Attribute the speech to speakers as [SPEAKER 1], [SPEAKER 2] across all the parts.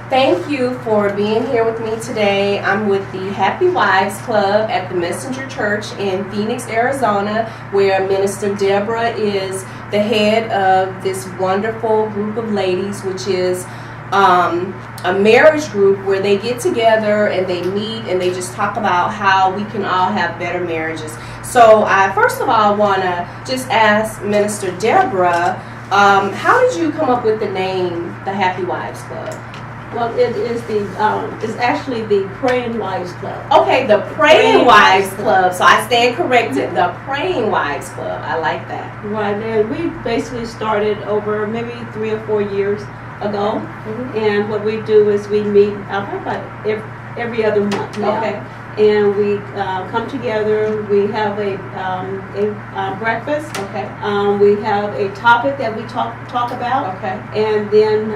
[SPEAKER 1] Thank you for being here with me today. I'm with the Happy Wives Club at the Messenger Church in Phoenix, Arizona, where Minister Deborah is the head of this wonderful group of ladies, which is a marriage group where they get together and they meet and they just talk about how we can all have better marriages. So I first of all want to just ask Minister Deborah, how did you come up with the name the Happy Wives Club?
[SPEAKER 2] Well, it is it's actually the Praying Wives Club.
[SPEAKER 1] Okay, the Praying Wives Club. So I stand corrected. The Praying Wives Club. I like that.
[SPEAKER 2] Right, and we basically started over maybe 3 or 4 years ago. And what we do is we meet about every other month now.
[SPEAKER 1] Okay.
[SPEAKER 2] And we come together. We have a breakfast.
[SPEAKER 1] Okay.
[SPEAKER 2] We have a topic that we talk about.
[SPEAKER 1] Okay.
[SPEAKER 2] And then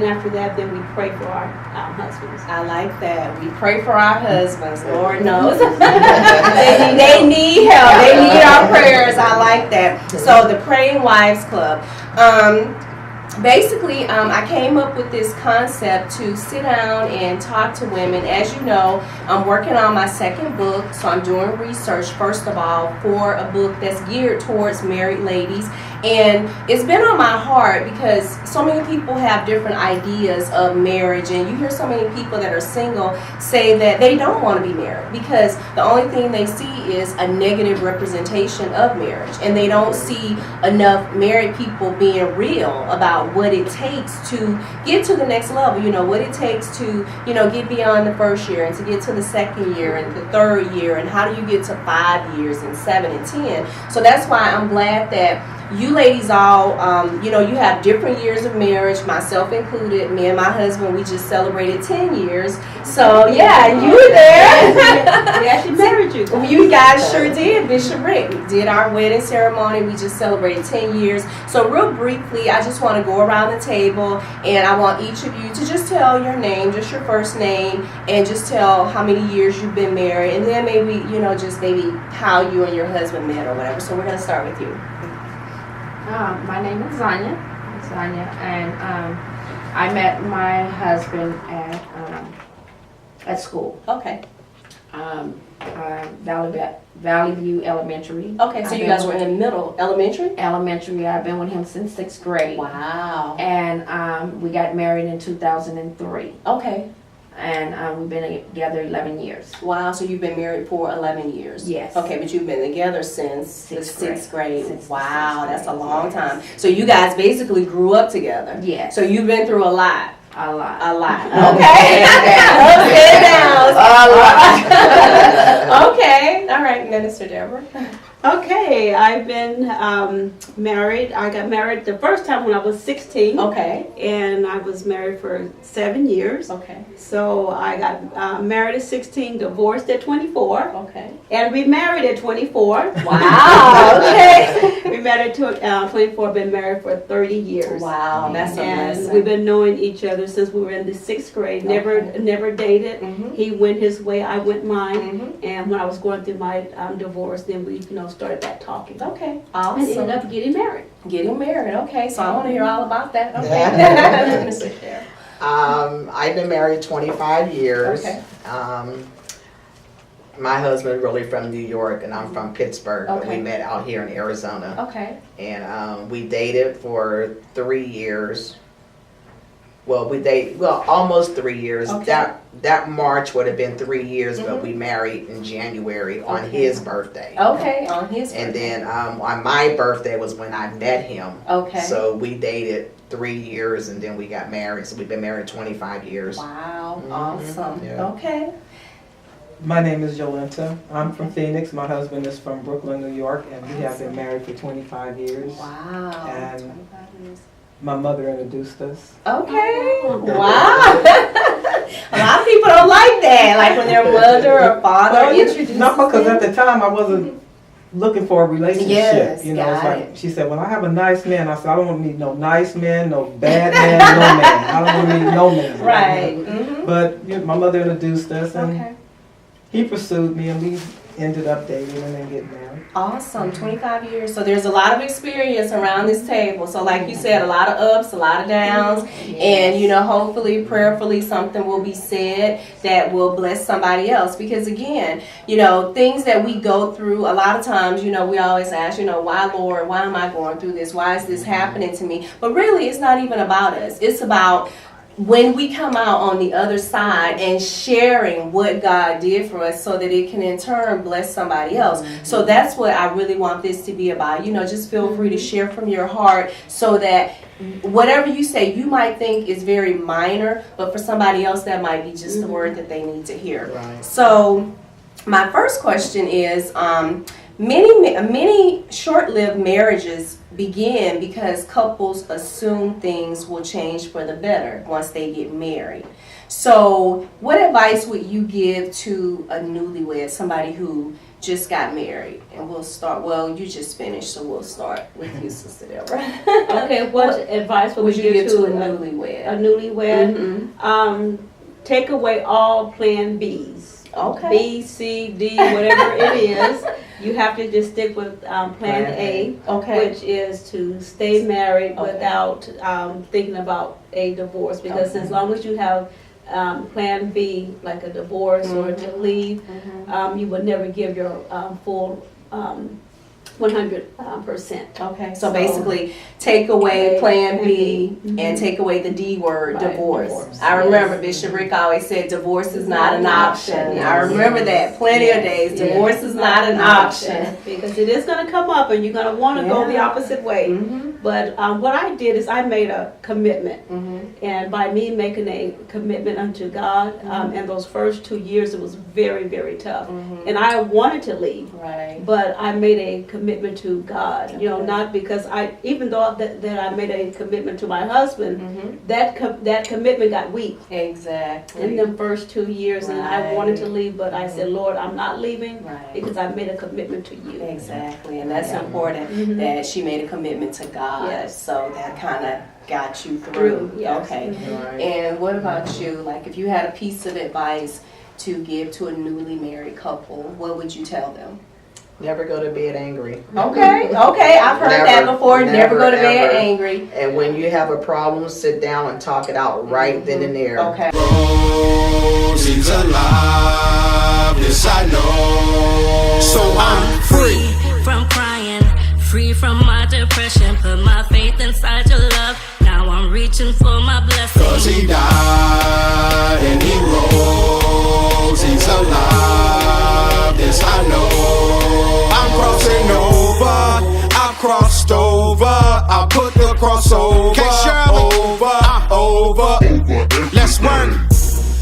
[SPEAKER 2] after that, then we pray for our husbands.
[SPEAKER 1] I like that. We pray for our husbands. Lord knows they need help. They need our prayers. I like that. So the Praying Wives Club. Basically, I came up with this concept to sit down and talk to women. As you know, I'm working on my second book, so I'm doing research, first of all, for a book that's geared towards married ladies. And it's been on my heart because so many people have different ideas of marriage, and you hear so many people that are single say that they don't want to be married because the only thing they see is a negative representation of marriage, and they don't see enough married people being real about what it takes to get to the next level, what it takes to, get beyond the first year and to get to the second year and the third year, and how do you get to 5 years and 7 and 10. So that's why I'm glad that you ladies all, you have different years of marriage, myself included. Me and my husband, we just celebrated 10 years. So, yeah, you were there.
[SPEAKER 2] We actually married you.
[SPEAKER 1] You guys sure did, Bishop Rick. We did our wedding ceremony. We just celebrated 10 years. So, real briefly, I just want to go around the table, and I want each of you to just tell your name, just your first name, and just tell how many years you've been married, and then maybe, just maybe how you and your husband met or whatever. So, we're going to start with you.
[SPEAKER 3] My name is Zanya, and I met my husband at school.
[SPEAKER 1] Okay.
[SPEAKER 3] Valley View Elementary.
[SPEAKER 1] Okay, so you guys were in middle elementary?
[SPEAKER 3] Elementary. I've been with him since 6th grade.
[SPEAKER 1] Wow.
[SPEAKER 3] And we got married in 2003.
[SPEAKER 1] Okay.
[SPEAKER 3] And we've been together 11 years.
[SPEAKER 1] Wow, so you've been married for 11 years?
[SPEAKER 3] Yes.
[SPEAKER 1] Okay, but you've been together since the 6th grade.
[SPEAKER 3] Wow,
[SPEAKER 1] that's a long time. So you guys basically grew up together?
[SPEAKER 3] Yes.
[SPEAKER 1] So you've been through a lot?
[SPEAKER 3] A lot.
[SPEAKER 1] A lot. Okay. Sit down. A lot. Okay. All right, Minister Deborah.
[SPEAKER 2] Okay, I've been married. I got married the first time when I was 16.
[SPEAKER 1] Okay.
[SPEAKER 2] And I was married for 7 years.
[SPEAKER 1] Okay.
[SPEAKER 2] So I got married at 16, divorced at 24.
[SPEAKER 1] Okay.
[SPEAKER 2] And remarried at 24.
[SPEAKER 1] Wow. Okay.
[SPEAKER 2] We married at 24, been married for 30 years.
[SPEAKER 1] Wow, that's a
[SPEAKER 2] And
[SPEAKER 1] blessing.
[SPEAKER 2] we've been knowing each other since we were in the 6th grade. Never dated.
[SPEAKER 1] Mm-hmm.
[SPEAKER 2] He went his way, I went mine.
[SPEAKER 1] Mm-hmm.
[SPEAKER 2] And when I was going through my divorce, then we started that talking.
[SPEAKER 1] Okay.
[SPEAKER 2] And
[SPEAKER 1] Awesome.
[SPEAKER 2] ended up getting married.
[SPEAKER 1] Getting married. Okay, so I want to hear all about that. Okay. Minister Deborah.
[SPEAKER 4] I've been married 25 years.
[SPEAKER 1] Okay.
[SPEAKER 4] My husband really from New York, and I'm from Pittsburgh. But
[SPEAKER 1] Okay.
[SPEAKER 4] we met out here in Arizona.
[SPEAKER 1] Okay.
[SPEAKER 4] And we dated for 3 years. Well, almost 3 years.
[SPEAKER 1] Okay.
[SPEAKER 4] That March would have been 3 years,
[SPEAKER 1] Mhm.
[SPEAKER 4] but we married in January on
[SPEAKER 1] Okay.
[SPEAKER 4] his birthday.
[SPEAKER 1] Okay, on his
[SPEAKER 4] And
[SPEAKER 1] birthday.
[SPEAKER 4] then on my birthday was when I met him.
[SPEAKER 1] Okay.
[SPEAKER 4] So we dated 3 years, and then we got married. So we've been married 25 years.
[SPEAKER 1] Wow,
[SPEAKER 4] Mhm.
[SPEAKER 1] awesome.
[SPEAKER 4] Yeah.
[SPEAKER 1] Okay.
[SPEAKER 5] My name is Yolenta. I'm from Phoenix. My husband is from Brooklyn, New York, and we have been married for 25 years.
[SPEAKER 1] Wow.
[SPEAKER 5] And
[SPEAKER 1] 25 years.
[SPEAKER 5] my mother introduced us.
[SPEAKER 1] Okay. Wow. A lot of people don't like that, like when their mother or father
[SPEAKER 5] Well,
[SPEAKER 1] introduces
[SPEAKER 5] not because
[SPEAKER 1] them.
[SPEAKER 5] at the time I wasn't looking for a relationship.
[SPEAKER 1] Yes,
[SPEAKER 5] it's
[SPEAKER 1] got
[SPEAKER 5] like
[SPEAKER 1] it.
[SPEAKER 5] she said, "Well, I have a nice man." I said, "I don't want to meet no nice man, no bad man, no man. I don't want to meet no man."
[SPEAKER 1] Right. Mm-hmm.
[SPEAKER 5] But my mother introduced us, and
[SPEAKER 1] Okay.
[SPEAKER 5] he pursued me, and we ended up dating and then getting married.
[SPEAKER 1] Awesome, 25 years. So there's a lot of experience around this table. So like you said, a lot of ups, a lot of downs, and you know, hopefully, prayerfully, something will be said that will bless somebody else. Because again, you know, things that we go through, a lot of times, you know, we always ask, you know, why Lord, why am I going through this? Why is this happening to me? But really, it's not even about us. It's about when we come out on the other side and sharing what God did for us so that it can in turn bless somebody else. So that's what I really want this to be about. You know, just feel free to share from your heart so that whatever you say, you might think is very minor, but for somebody else that might be just the word that they need to hear.
[SPEAKER 4] Right.
[SPEAKER 1] So my first question is, many short-lived marriages begin because couples assume things will change for the better once they get married. So what advice would you give to a newlywed, somebody who just got married? And we'll start, well, you just finished, so we'll start with you, Sister Deborah.
[SPEAKER 2] Okay, what advice would you give to
[SPEAKER 1] a newlywed?
[SPEAKER 2] A newlywed? Take away all plan Bs.
[SPEAKER 1] Okay.
[SPEAKER 2] B, C, D, whatever it is. You have to just stick with plan A,
[SPEAKER 1] Okay.
[SPEAKER 2] which is to stay married
[SPEAKER 1] Okay.
[SPEAKER 2] without thinking about a divorce. Because as long as you have plan B, like a divorce or to leave, you would never give your full 100%.
[SPEAKER 1] Okay, so basically, take away Plan B and take away the D word,
[SPEAKER 2] Right,
[SPEAKER 1] divorce.
[SPEAKER 2] divorce,
[SPEAKER 1] I remember
[SPEAKER 2] yes.
[SPEAKER 1] Bishop Rick always said, divorce is not an option.
[SPEAKER 2] Yes.
[SPEAKER 1] I remember that plenty of days.
[SPEAKER 2] Yes.
[SPEAKER 1] Divorce is not an option.
[SPEAKER 2] Because it is going to come up and you're going to want to go the opposite way. But what I did is I made a commitment. And by me making a commitment unto God, and those first 2 years, it was very, very tough. And I wanted to leave.
[SPEAKER 1] Right.
[SPEAKER 2] But I made a commitment to God, you know, not because even though that I made a commitment to my husband, that commitment got weak
[SPEAKER 1] Exactly.
[SPEAKER 2] in the first 2 years, and I wanted to
[SPEAKER 1] Right.
[SPEAKER 2] leave, but I said, Lord, I'm not leaving
[SPEAKER 1] Right.
[SPEAKER 2] because I made a commitment to you.
[SPEAKER 1] Exactly, and that's important that she made a commitment to God.
[SPEAKER 2] Yes.
[SPEAKER 1] So that kind of got you through.
[SPEAKER 2] Yes.
[SPEAKER 1] Okay.
[SPEAKER 5] Right.
[SPEAKER 1] And what about you? Like, if you had a piece of advice to give to a newly married couple, what would you tell them?
[SPEAKER 4] Never go to bed angry.
[SPEAKER 1] Okay, I've heard that before. Never go to bed
[SPEAKER 4] ever.
[SPEAKER 1] angry.
[SPEAKER 4] And when you have a problem, sit down and talk it out right then and there.
[SPEAKER 1] Okay.
[SPEAKER 6] Rosie's alive, yes I know. So I'm free
[SPEAKER 7] from crying, free from my depression. Put my faith inside your love. Now I'm reaching for my blessing.
[SPEAKER 6] 'cause he died and he rose. He's alive, yes I know. I'm crossing over, I crossed over. I put the crossover over. Let's work.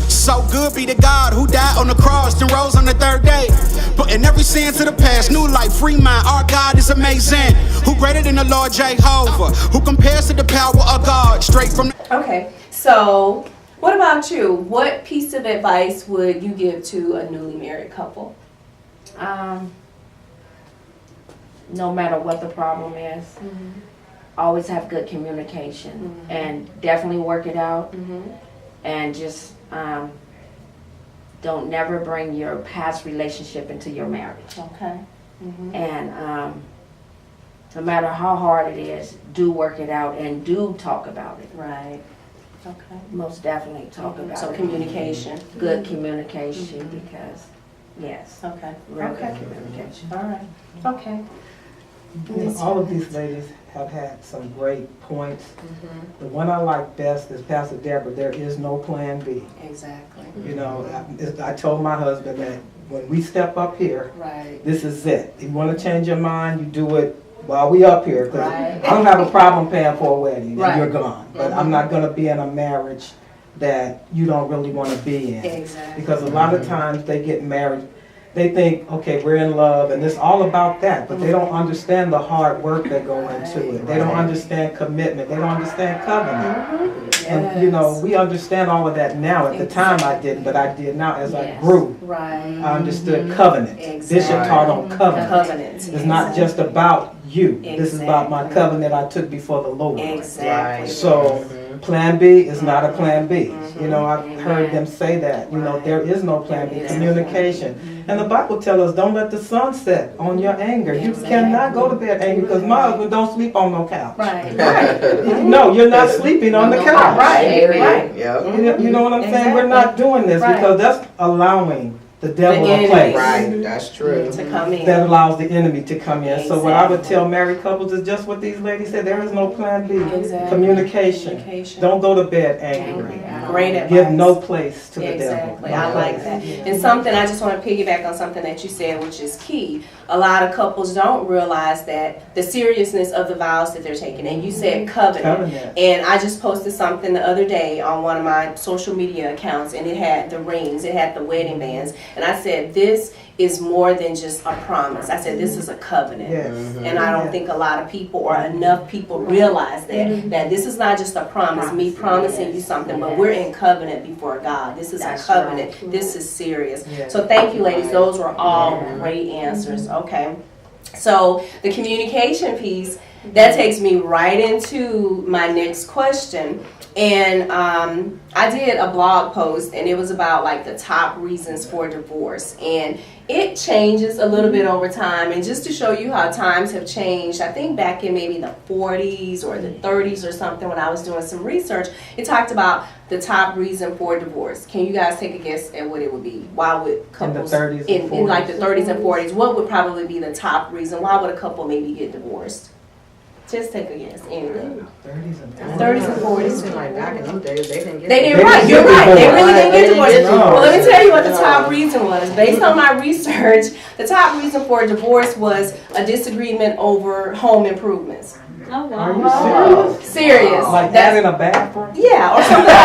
[SPEAKER 6] So good be the God who died on the cross, then rose on the third day. Putting every sin to the past, new life, free mind. Our God is amazing. Who greater than the Lord Jehovah? Who compares to the power of God? Straight from the
[SPEAKER 1] Okay. So, what about you? What piece of advice would you give to a newly married couple?
[SPEAKER 3] No matter what the problem is, always have good communication and definitely work it out. And just don't never bring your past relationship into your marriage.
[SPEAKER 1] Okay.
[SPEAKER 3] And no matter how hard it is, do work it out and do talk about it.
[SPEAKER 1] Right. Okay.
[SPEAKER 3] Most definitely talk about
[SPEAKER 1] So
[SPEAKER 3] it.
[SPEAKER 1] communication.
[SPEAKER 3] Good communication because, yes,
[SPEAKER 1] Okay.
[SPEAKER 3] real
[SPEAKER 1] Okay.
[SPEAKER 3] good communication.
[SPEAKER 1] All right. Okay.
[SPEAKER 5] You know, all of these ladies have had some great points. The one I like best is Pastor Deborah, there is no plan B.
[SPEAKER 1] Exactly.
[SPEAKER 5] You know, I told my husband that when we step up here,
[SPEAKER 1] Right.
[SPEAKER 5] this is it. If you want to change your mind, you do it while we up here. 'Cause
[SPEAKER 1] Right.
[SPEAKER 5] I don't have a problem paying for a wedding
[SPEAKER 1] Right.
[SPEAKER 5] and you're gone. But I'm not going to be in a marriage that you don't really want to be in.
[SPEAKER 1] Exactly.
[SPEAKER 5] Because a lot of times they get married, they think, okay, we're in love, and it's all about that, but they don't understand the hard work that go into it. They don't understand commitment. They don't understand covenant. And, you know, we understand all of that now. At the time I didn't, but I did now as I
[SPEAKER 3] Yes.
[SPEAKER 5] grew.
[SPEAKER 1] Right.
[SPEAKER 5] I understood covenant.
[SPEAKER 1] Exactly.
[SPEAKER 5] Bishop taught on covenant.
[SPEAKER 1] Covenant.
[SPEAKER 5] It's not just about you. This is about my
[SPEAKER 1] Exactly.
[SPEAKER 5] covenant I took before the Lord.
[SPEAKER 1] Exactly.
[SPEAKER 5] So Plan B is not a plan B. You know, I've heard them say that. You know, there is no plan B. Communication. And the Bible tells us, don't let the sun set on your anger. You cannot go to bed angry because my husband don't sleep on no couch.
[SPEAKER 1] Right.
[SPEAKER 5] No, you're not sleeping on the couch.
[SPEAKER 1] Right.
[SPEAKER 4] Yeah.
[SPEAKER 5] You know what I'm saying? We're not doing this because that's allowing the devil a place.
[SPEAKER 4] Right, that's true.
[SPEAKER 1] To come in.
[SPEAKER 5] That allows the enemy to come in. So what I would tell married couples is just what these ladies said. There is no plan B.
[SPEAKER 1] Exactly.
[SPEAKER 5] Communication. Don't go to bed angry.
[SPEAKER 1] Great advice.
[SPEAKER 5] Give no place to the devil.
[SPEAKER 1] Exactly. I like that. And something, I just want to piggyback on something that you said, which is key. A lot of couples don't realize that the seriousness of the vows that they're taking. And you said covenant. And I just posted something the other day on one of my social media accounts, and it had the rings, it had the wedding bands. And I said, this is more than just a promise. I said, this is a covenant.
[SPEAKER 5] Yes.
[SPEAKER 1] And I don't think a lot of people or enough people realize that this is not just a promise, me promising you something, but we're in covenant before God. This is a covenant. This is serious. So thank you, ladies. Those were all great answers. Okay. So the communication piece, that takes me right into my next question. And I did a blog post, and it was about like the top reasons for divorce. And it changes a little bit over time. And just to show you how times have changed, I think back in maybe the 40s or the 30s or something, when I was doing some research, it talked about the top reason for divorce. Can you guys take a guess at what it would be? Why would couples
[SPEAKER 5] in the 30s and 40s?
[SPEAKER 1] In like the 30s and 40s, what would probably be the top reason? Why would a couple maybe get divorced? Just take a guess. Anything.
[SPEAKER 5] 30s and
[SPEAKER 1] 30s and 40s.
[SPEAKER 8] Seemed like back in them days, they didn't get
[SPEAKER 1] They didn't,
[SPEAKER 5] They
[SPEAKER 1] right,
[SPEAKER 5] didn't
[SPEAKER 1] you're
[SPEAKER 5] get
[SPEAKER 1] right. They
[SPEAKER 5] divorced.
[SPEAKER 1] really didn't get divorced.
[SPEAKER 5] No.
[SPEAKER 1] Well, let me tell you what the top reason was. Based on my research, the top reason for divorce was a disagreement over home improvements.
[SPEAKER 2] Oh,
[SPEAKER 5] Are you
[SPEAKER 2] wow.
[SPEAKER 5] serious?
[SPEAKER 1] Serious.
[SPEAKER 5] Like
[SPEAKER 1] That's-
[SPEAKER 5] that in a bathroom?
[SPEAKER 1] Yeah, or something.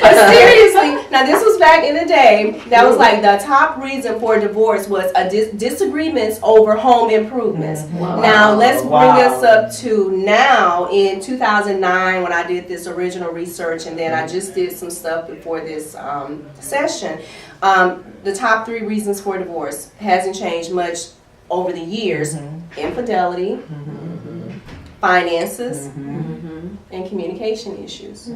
[SPEAKER 1] But seriously, now this was back in the day. That was like the top reason for divorce was a disagreements over home improvements. Now let's bring us up to now in 2009 when I did this original research, and then I just did some stuff before this session. The top 3 reasons for divorce hasn't changed much over the years. Infidelity, finances, and communication issues.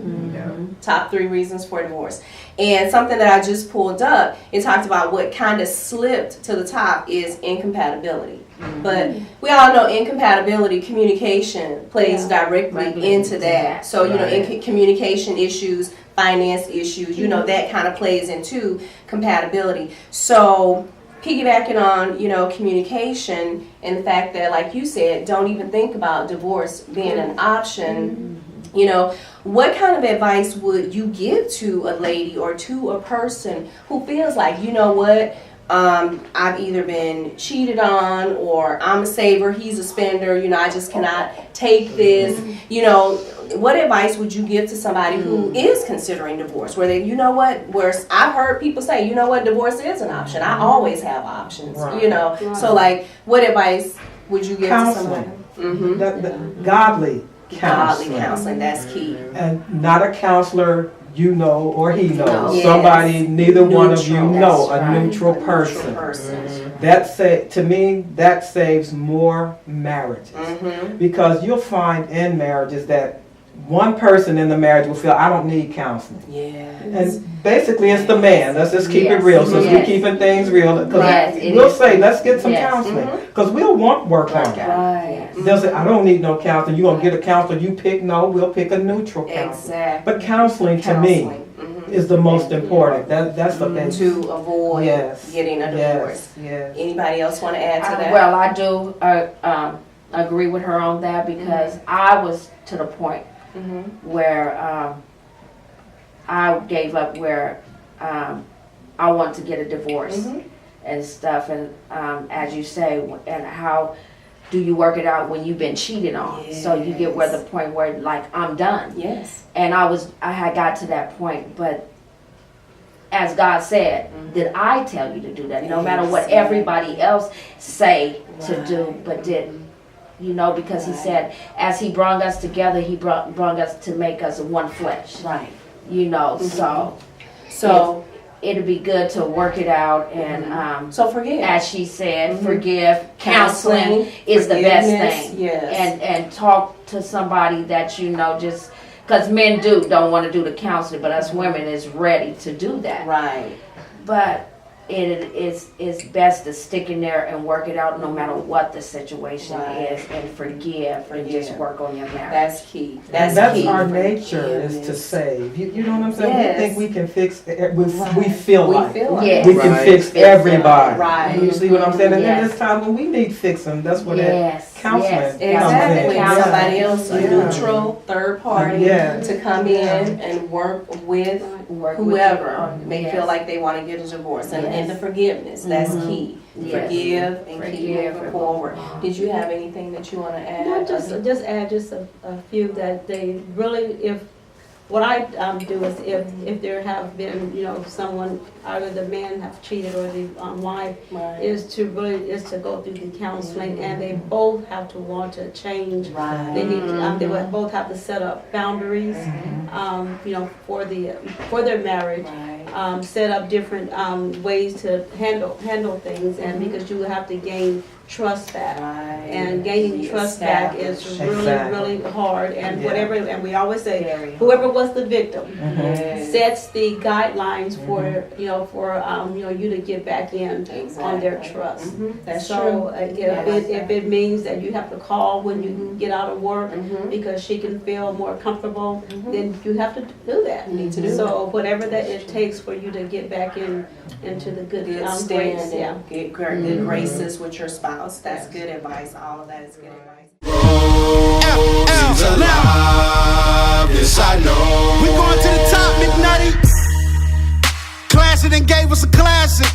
[SPEAKER 1] Top 3 reasons for divorce. And something that I just pulled up, it talked about what kind of slipped to the top is incompatibility. But we all know incompatibility, communication plays directly into that. So, you know, communication issues, finance issues, you know, that kind of plays into compatibility. So piggybacking on, you know, communication and the fact that, like you said, don't even think about divorce being an option. You know, what kind of advice would you give to a lady or to a person who feels like, you know what, I've either been cheated on, or I'm a saver, he's a spender, you know, I just cannot take this. You know, what advice would you give to somebody who is considering divorce, where they, you know what, where I've heard people say, you know what, divorce is an option, I always have options, you know. So like, what advice would you give to somebody?
[SPEAKER 5] Godly counseling.
[SPEAKER 1] Godly counseling, that's key.
[SPEAKER 5] And not a counselor you know or he knows.
[SPEAKER 1] Yes.
[SPEAKER 5] Somebody neither one of you
[SPEAKER 1] Neutral.
[SPEAKER 5] know,
[SPEAKER 1] That's
[SPEAKER 5] a
[SPEAKER 1] right.
[SPEAKER 5] neutral
[SPEAKER 1] A
[SPEAKER 5] person.
[SPEAKER 1] neutral person.
[SPEAKER 5] To me, that saves more marriages. Because you'll find in marriages that one person in the marriage will feel, I don't need counseling. And basically it's the man. Let's just keep it real. Since we're keeping things real. Because we'll say, let's get some counseling. Because we'll want work on it.
[SPEAKER 1] Right.
[SPEAKER 5] They'll say, I don't need no counseling. You're going to get a counselor you pick? No, we'll pick a neutral counselor.
[SPEAKER 1] Exactly.
[SPEAKER 5] But counseling to me is the most important. That's the thing.
[SPEAKER 1] To avoid getting a divorce.
[SPEAKER 5] Yes.
[SPEAKER 1] Anybody else want to add to that?
[SPEAKER 3] Well, I do agree with her on that, because I was to the point where I gave up, where I want to get a divorce and stuff. And as you say, and how do you work it out when you've been cheated on? So you get where the point where like I'm done. And I had got to that point, but as God said, did I tell you to do that? No matter what everybody else say to do, but did. You know, because he said, as he brought us together, he brought us to make us one flesh.
[SPEAKER 1] Right.
[SPEAKER 3] You know, so it'd be good to work it out and,
[SPEAKER 1] So forgive.
[SPEAKER 3] as she said, forgive. Counseling is the best
[SPEAKER 1] forgiveness,
[SPEAKER 3] thing.
[SPEAKER 1] Yes.
[SPEAKER 3] And talk to somebody that you know, just because men don't want to do the counseling, but us women is ready to do that.
[SPEAKER 1] Right.
[SPEAKER 3] But it's best to stick in there and work it out no matter what the situation
[SPEAKER 1] Right.
[SPEAKER 3] is, and forgive and just work on your marriage.
[SPEAKER 1] That's key.
[SPEAKER 5] And
[SPEAKER 1] That's key.
[SPEAKER 5] our nature is to
[SPEAKER 1] Forgiveness.
[SPEAKER 5] save. You know what I'm saying?
[SPEAKER 1] Yes.
[SPEAKER 5] We think we can fix it. We feel
[SPEAKER 1] We
[SPEAKER 5] like
[SPEAKER 1] feel like
[SPEAKER 3] Yeah.
[SPEAKER 5] we can
[SPEAKER 4] Right.
[SPEAKER 5] fix everybody.
[SPEAKER 1] Right.
[SPEAKER 5] You see what I'm saying? And then
[SPEAKER 3] Yes.
[SPEAKER 5] there's times when we need fixing. That's what that
[SPEAKER 3] Yes.
[SPEAKER 5] counseling
[SPEAKER 3] Yes.
[SPEAKER 5] comes
[SPEAKER 1] Exactly.
[SPEAKER 5] in.
[SPEAKER 3] Counseling.
[SPEAKER 1] Somebody else, a
[SPEAKER 5] Yeah.
[SPEAKER 1] neutral third party,
[SPEAKER 5] Yeah.
[SPEAKER 1] to come in and work with
[SPEAKER 3] Work with
[SPEAKER 1] whoever
[SPEAKER 3] you.
[SPEAKER 1] may
[SPEAKER 3] Yes.
[SPEAKER 1] feel like they want to get a divorce, and
[SPEAKER 3] Yes.
[SPEAKER 1] the forgiveness. That's key.
[SPEAKER 3] Yes.
[SPEAKER 1] Forgive and keep
[SPEAKER 3] Forgive
[SPEAKER 1] moving
[SPEAKER 3] and
[SPEAKER 1] forward. Did you have anything that you want to add?
[SPEAKER 2] No, just add just a few that they really, if, what I do is if there have been, someone, either the man have cheated or the wife,
[SPEAKER 1] Right.
[SPEAKER 2] is to go through the counseling, and they both have to want to change.
[SPEAKER 1] Right.
[SPEAKER 2] They need, they would both have to set up boundaries, for their marriage.
[SPEAKER 1] Right.
[SPEAKER 2] Set up different ways to handle things, and because you have to gain trust back.
[SPEAKER 1] Right.
[SPEAKER 2] And gaining
[SPEAKER 1] Be
[SPEAKER 2] trust back is
[SPEAKER 1] established.
[SPEAKER 2] really,
[SPEAKER 5] Exactly.
[SPEAKER 2] really hard. And
[SPEAKER 5] Yeah.
[SPEAKER 2] whatever, and we always say,
[SPEAKER 1] Very
[SPEAKER 2] whoever was the victim
[SPEAKER 1] Yes.
[SPEAKER 2] sets the guidelines for you to get back in on their
[SPEAKER 1] Exactly.
[SPEAKER 2] trust.
[SPEAKER 1] That's
[SPEAKER 2] So
[SPEAKER 1] true.
[SPEAKER 2] if it means that you have to call when you get out of work
[SPEAKER 1] Mhm.
[SPEAKER 2] because she can feel more comfortable, then you have to do that.
[SPEAKER 1] You need to do
[SPEAKER 2] So whatever that it takes for you to get back into the good
[SPEAKER 1] good
[SPEAKER 2] grace,
[SPEAKER 1] standing,
[SPEAKER 2] yeah.
[SPEAKER 1] good graces with your spouse. That's good advice. All of that is good advice.
[SPEAKER 6] Yes, I know. We going to the top, McNutty. Classic and gave us a classic.